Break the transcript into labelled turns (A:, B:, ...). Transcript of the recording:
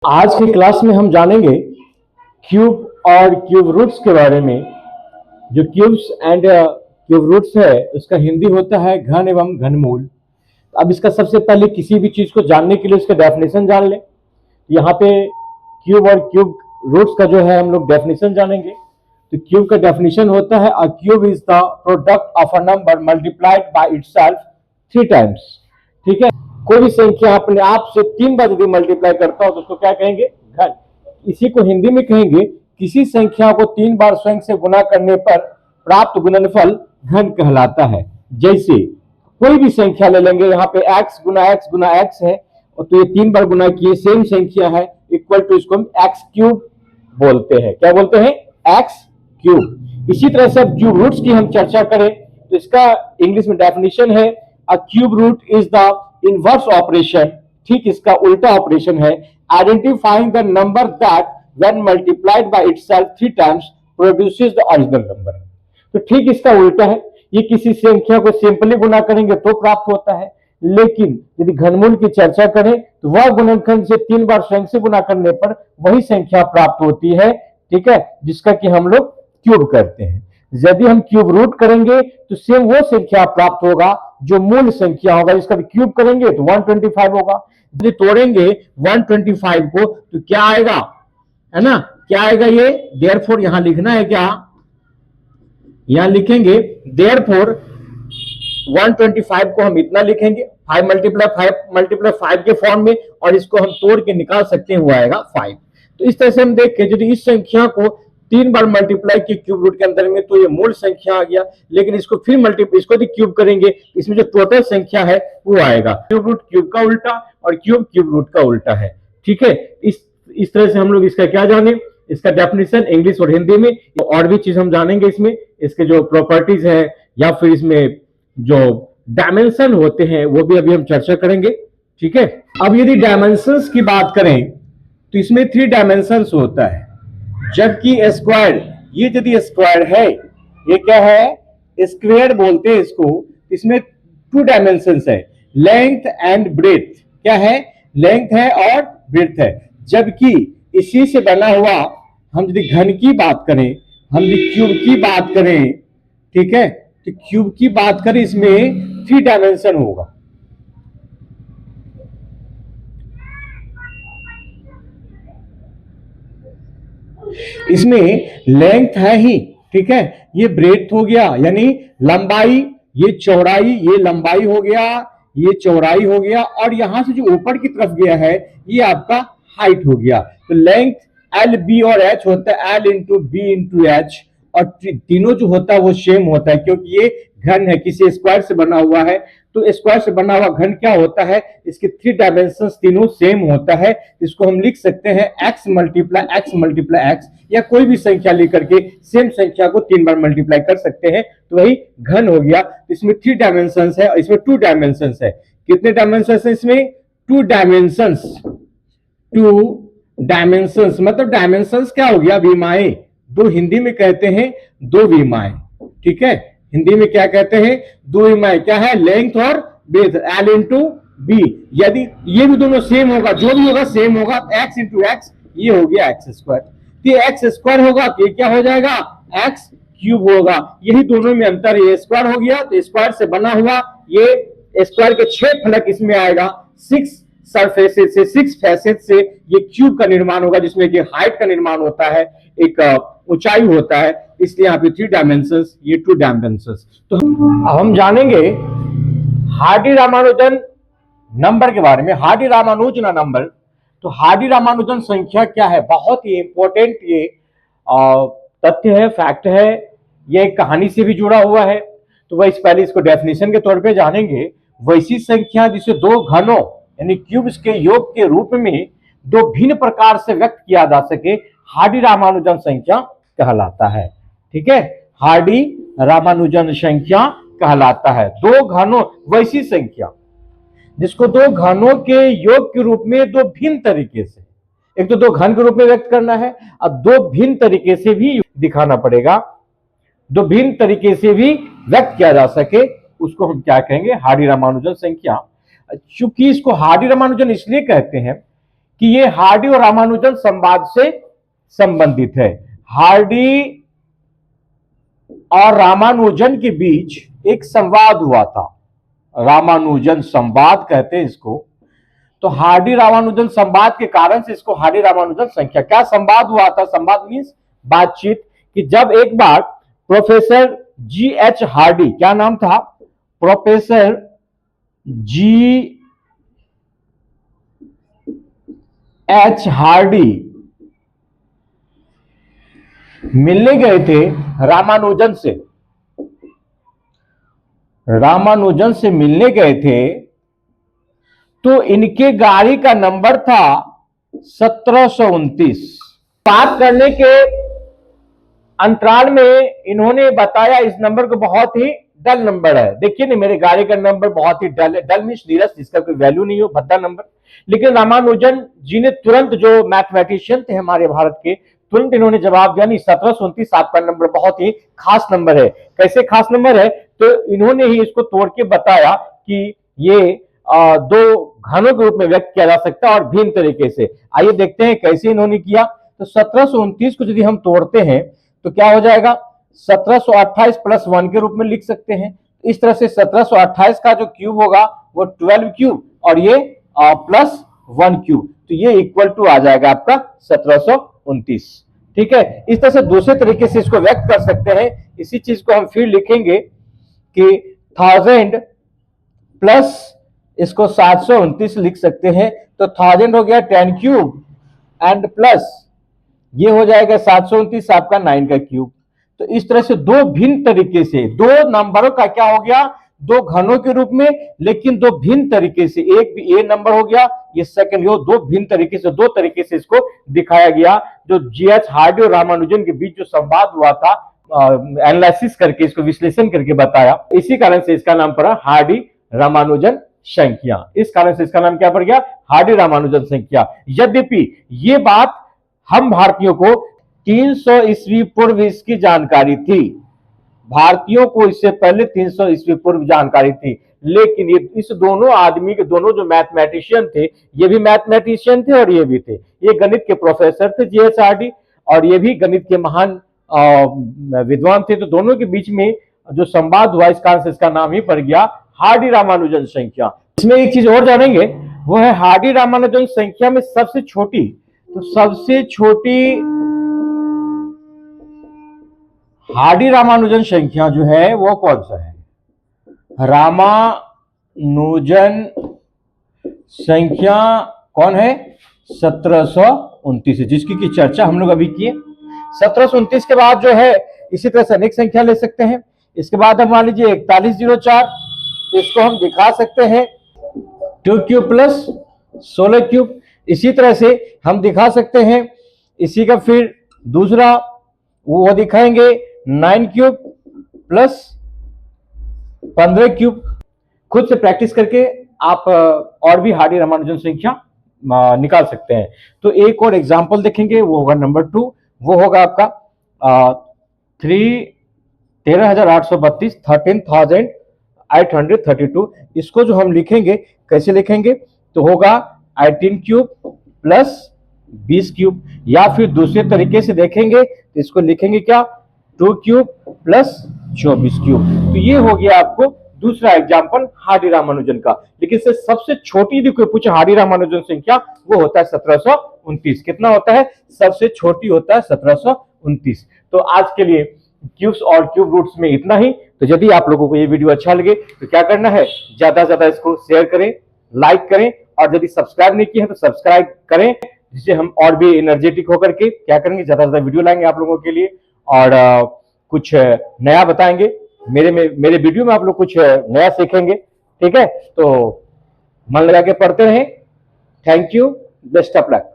A: आज की क्लास में हम जानेंगे क्यूब और क्यूब रूट्स के बारे में। जो क्यूब्स एंड क्यूब रूट्स है उसका हिंदी होता है घन एवं घनमूल। अब इसका सबसे पहले किसी भी चीज को जानने के लिए उसका डेफिनेशन जान लें। यहाँ पे क्यूब और क्यूब रूट्स का जो है हम लोग डेफिनेशन जानेंगे। तो क्यूब का डेफिनेशन होता है a cube is the product of a number multiplied by itself 3 times. ठीक है, कोई भी संख्या अपने आप से 3 बार यदि मल्टीप्लाई करता हो तो उसको क्या कहेंगे? घन। इसी को हिंदी में कहेंगे किसी संख्या को 3 बार स्वयं से गुना करने पर प्राप्त गुणनफल घन कहलाता है। जैसे कोई भी संख्या ले लेंगे, यहाँ पे x गुना x है और तो ये 3 बार गुना किए सेम संख्या है, इक्वल टू इसको हम x क्यूब बोलते हैं। क्या बोलते हैं? x cube. इसी तरह से अब क्यूब रूट्स की हम चर्चा करें तो इसका इंग्लिश में डेफिनेशन है a cube root is the inverse operation. ठीक इसका उल्टा ऑपरेशन है identifying the number that when multiplied by itself 3 times produces the original number. तो ठीक इसका उल्टा है, ये किसी संख्या को सिंपली गुना करेंगे तो प्राप्त होता है, लेकिन यदि घनमूल की चर्चा करें तो वह गुणनखंड से 3 बार स्वयं से गुना करने पर वही संख्या प्राप्त होती है। ठीक है, जिसका कि हम लोग क्यूब करते हैं। यदि हम क्यूब रूट करेंगे तो सेम वो संख्या प्राप्त होगा जो मूल संख्या होगा, इसका क्यूब करेंगे तो 125 होगा। यदि तोड़ेंगे 125 को तो क्या आएगा, है ना? क्या आएगा ये? देयरफॉर यहां लिखना है क्या? यहां लिखेंगे देयरफॉर 125 को हम इतना लिखेंगे 5 मल्टीप्लाई 5 के फॉर्म में, और इसको हम तोड़ के निकाल सकते हैं, वो आएगा 5। तो इस तरह से हम देख के यदि इस संख्या को 3 बार मल्टीप्लाई किए क्यूब रूट के अंदर में तो ये मूल संख्या आ गया, लेकिन इसको फिर इसको यदि क्यूब करेंगे इसमें जो टोटल संख्या है वो आएगा। क्यूब रूट क्यूब का उल्टा और क्यूब क्यूब रूट का उल्टा है। ठीक है, इस तरह से हम लोग इसका क्या जाने, इसका डेफिनेशन इंग्लिश और हिंदी में। और भी चीज हम जानेंगे इसमें, इसके जो प्रॉपर्टीज है या फिर इसमें जो डायमेंशन होते हैं वो भी अभी हम चर्चा करेंगे। ठीक है, अब यदि डायमेंशंस की बात करें तो इसमें 3 डायमेंशंस होता है, जबकि स्क्वायर, ये यदि स्क्वायर है, ये क्या है? स्क्वायर बोलते हैं इसको। इसमें 2 डायमेंशंस है, लेंथ एंड ब्रेथ। क्या है? लेंथ है और ब्रेथ है। जबकि इसी से बना हुआ हम यदि घन की बात करें, हम यदि क्यूब की बात करें, ठीक है, तो क्यूब की बात करें इसमें 3 डायमेंशन होगा। इसमें लेंथ है ही, ठीक है, ये ब्रेथ हो गया यानी लंबाई, ये चौड़ाई, ये लंबाई हो गया, ये चौड़ाई हो गया, और यहां से जो ऊपर की तरफ गया है ये आपका हाइट हो गया। तो लेंथ एल बी और एच होता है, l into b into h, और तीनों जो होता है वो सेम होता है क्योंकि ये घन है, किसी स्क्वायर से बना हुआ है। तो स्क्वायर से बना हुआ घन क्या होता है? इसके 3 डायमेंशंस तीनों सेम होता है। इसको हम लिख सकते हैं x मल्टीप्लाई x, या कोई भी संख्या लेकर के सेम संख्या को 3 बार मल्टीप्लाई कर सकते हैं तो वही घन हो गया। इसमें 3 डायमेंशंस है और इसमें 2 डायमेंशंस है। कितने डायमेंशंस है इसमें? 2 डायमेंशंस। 2 डायमेंशंस मतलब डायमेंशंस क्या हो गया? विमाएं। दो हिंदी में कहते हैं 2 विमाएं। ठीक है, हिंदी में क्या कहते हैं? 2 विमाएं। क्या है? लेंथ और ब्रेथ, एल इंटू बी। यदि ये भी दोनों सेम होगा, जो भी होगा सेम होगा, एक्स इंटू एक्स, ये हो गया एक्स स्क्वायर। तो एक्स स्क्वायर होगा तो ये क्या हो जाएगा? एक्स क्यूब होगा। यही दोनों में अंतर है, ये स्क्वायर हो गया तो स्क्वायर से बना हुआ ये स्क्वायर के 6 फलक इसमें आएगा, 6 सरफेसेस से, 6 फैसेट से ये क्यूब का निर्माण होगा, जिसमें कि हाइट का निर्माण होता है, एक ऊंचाई होता है, इसलिए यहाँ पे 3 डायमेंशंस, ये 2 डायमेंशंस। तो अब हम जानेंगे हार्डी-रामानुजन नंबर के बारे में। हार्डी-रामानुजन नंबर, तो हार्डी-रामानुजन संख्या क्या है? बहुत ही इंपॉर्टेंट ये तथ्य है, फैक्ट है, ये एक कहानी से भी जुड़ा हुआ है। तो वह पहले इसको डेफिनेशन के तौर पे जानेंगे। वैसी संख्या जिसे 2 घनों यानी क्यूब्स के योग के रूप में 2 भिन्न प्रकार से व्यक्त किया जा सके, हार्डी-रामानुजन संख्या कहलाता है। ठीक है, हार्डी-रामानुजन संख्या कहलाता है। 2 घनों, वैसी संख्या जिसको 2 घनों के योग के रूप में 2 भिन्न तरीके से, एक तो 2 घन के रूप में व्यक्त करना है, अब 2 भिन्न तरीके से भी दिखाना पड़ेगा, 2 भिन्न तरीके से भी व्यक्त किया जा सके, उसको हम क्या कहेंगे? हार्डी-रामानुजन संख्या। चूंकि इसको हार्डी-रामानुजन इसलिए कहते हैं कि ये हार्डी और रामानुजन संवाद से संबंधित है। हार्डी और रामानुजन के बीच एक संवाद हुआ था, रामानुजन संवाद कहते हैं इसको। तो हार्डी रामानुजन संवाद के कारण से इसको हार्डी रामानुजन संख्या। क्या संवाद हुआ था? संवाद मीन्स बातचीत। कि जब एक बार प्रोफेसर G.H. हार्डी, क्या नाम था? Professor G.H. हार्डी मिलने गए थे रामानुजन से, रामानुजन से मिलने गए थे, तो इनके गाड़ी का नंबर था 1729। बात करने के अंतराल में इन्होंने बताया इस नंबर को बहुत ही डल नंबर है। देखिए ना, मेरे गाड़ी का नंबर बहुत ही डल है। डल मीन्स नीरस, जिसका कोई वैल्यू नहीं हो, भद्दा नंबर। लेकिन रामानुजन जी ने तुरंत, जो मैथमेटिशियन थे हमारे भारत के, तुरंत इन्होंने जवाब दिया, नहीं 1729 आपका नंबर बहुत ही खास नंबर है। कैसे खास नंबर है? तो इन्होंने ही इसको तोड़ के बताया कि ये दो घनों के रूप में व्यक्त किया जा सकता है और भिन्न तरीके से। आइए देखते हैं कैसे इन्होंने किया। तो 1729 को यदि हम तोड़ते हैं तो क्या हो जाएगा? 1728 प्लस 1 के रूप में लिख सकते हैं। इस तरह से 1728 का जो क्यूब होगा वो 12 क्यूब और ये प्लस 1 क्यूब, तो ये इक्वल टू आ जाएगा आपका 1729। ठीक है, इस तरह से दूसरे तरीके से इसको व्यक्त कर सकते हैं। इसी चीज को हम फिर लिखेंगे कि 1000 प्लस इसको 729 लिख सकते हैं। तो 1000 हो गया 10 क्यूब एंड प्लस ये हो जाएगा 729 आपका 9 का क्यूब। तो इस तरह से दो भिन्न तरीके से, दो नंबरों का क्या हो गया? दो घनों के रूप में, लेकिन दो भिन्न तरीके से। एक भी ए नंबर हो गया, ये सेकंड, ये दो भिन्न तरीके से, दो तरीके से इसको दिखाया गया। जो G.H. हार्डी और रामानुजन के बीच जो संवाद हुआ था, एनालिसिस करके, इसको विश्लेषण करके बताया, इसी कारण से इसका नाम पड़ा हार्डी रामानुजन संख्या। इस कारण से इसका नाम क्या पड़ गया? हार्डी रामानुजन संख्या। यद्यपि ये बात हम भारतीयों को 300 ईस्वी पूर्व इसकी जानकारी थी, भारतीयों को इससे पहले 300 ईस्वी पूर्व जानकारी थी। लेकिन ये इस दोनों आदमी के, दोनों जो मैथमेटिशियन थे, ये भी मैथमेटिशियन थे और ये भी थे, ये गणित के प्रोफेसर थे G.H. हार्डी, और ये भी गणित के महान विद्वान थे। तो दोनों के बीच में जो संवाद हुआ, इस कारण से इसका नाम ही पड़ गया हार्डी रामानुजन संख्या। इसमें एक चीज और जानेंगे, वो है हार्डी रामानुजन संख्या में सबसे छोटी। तो सबसे छोटी हार्डी रामानुजन संख्या जो है वो कौन सा है? रामानुजन संख्या कौन है? 1729, जिसकी की चर्चा हम लोग अभी किए। 1729 के बाद जो है, इसी तरह से अनेक संख्या ले सकते हैं। इसके बाद हम मान लीजिए 4104, इसको हम दिखा सकते हैं 2 क्यूब प्लस 16 क्यूब। इसी तरह से हम दिखा सकते हैं, इसी का फिर दूसरा वो दिखाएंगे 9 क्यूब प्लस 15 क्यूब। खुद से प्रैक्टिस करके आप और भी हार्डी रामानुजन संख्या निकाल सकते हैं। तो एक और एग्जांपल देखेंगे, वो होगा नंबर 2, वो होगा आपका 13,832, 13,832। इसको जो हम लिखेंगे, कैसे लिखेंगे? तो होगा 18 क्यूब प्लस 20 क्यूब, या फिर दूसरे तरीके से देखेंगे तो इसको लिखेंगे क्या? 2 क्यूब प्लस 24 क्यूब। तो ये हो गया आपको दूसरा एग्जाम्पल हार्डी रामानुजन का। लेकिन से सबसे छोटी यदि कोई पूछे हार्डी रामानुजन संख्या, वो होता है 1729। कितना होता है? सबसे छोटी होता है 1729। तो आज के लिए क्यूब्स और क्यूब रूट्स में इतना ही। तो यदि आप लोगों को ये वीडियो अच्छा लगे तो क्या करना है? ज्यादा से ज्यादा इसको शेयर करें, लाइक करें, और यदि सब्सक्राइब नहीं किया है तो सब्सक्राइब करें, जिससे हम और भी एनर्जेटिक होकर के क्या करेंगे, ज्यादा से ज्यादा वीडियो लाएंगे आप लोगों के लिए, और कुछ नया बताएंगे। मेरे वीडियो में आप लोग कुछ नया सीखेंगे। ठीक है, तो मन लगा के पढ़ते रहें। Thank you, best of luck.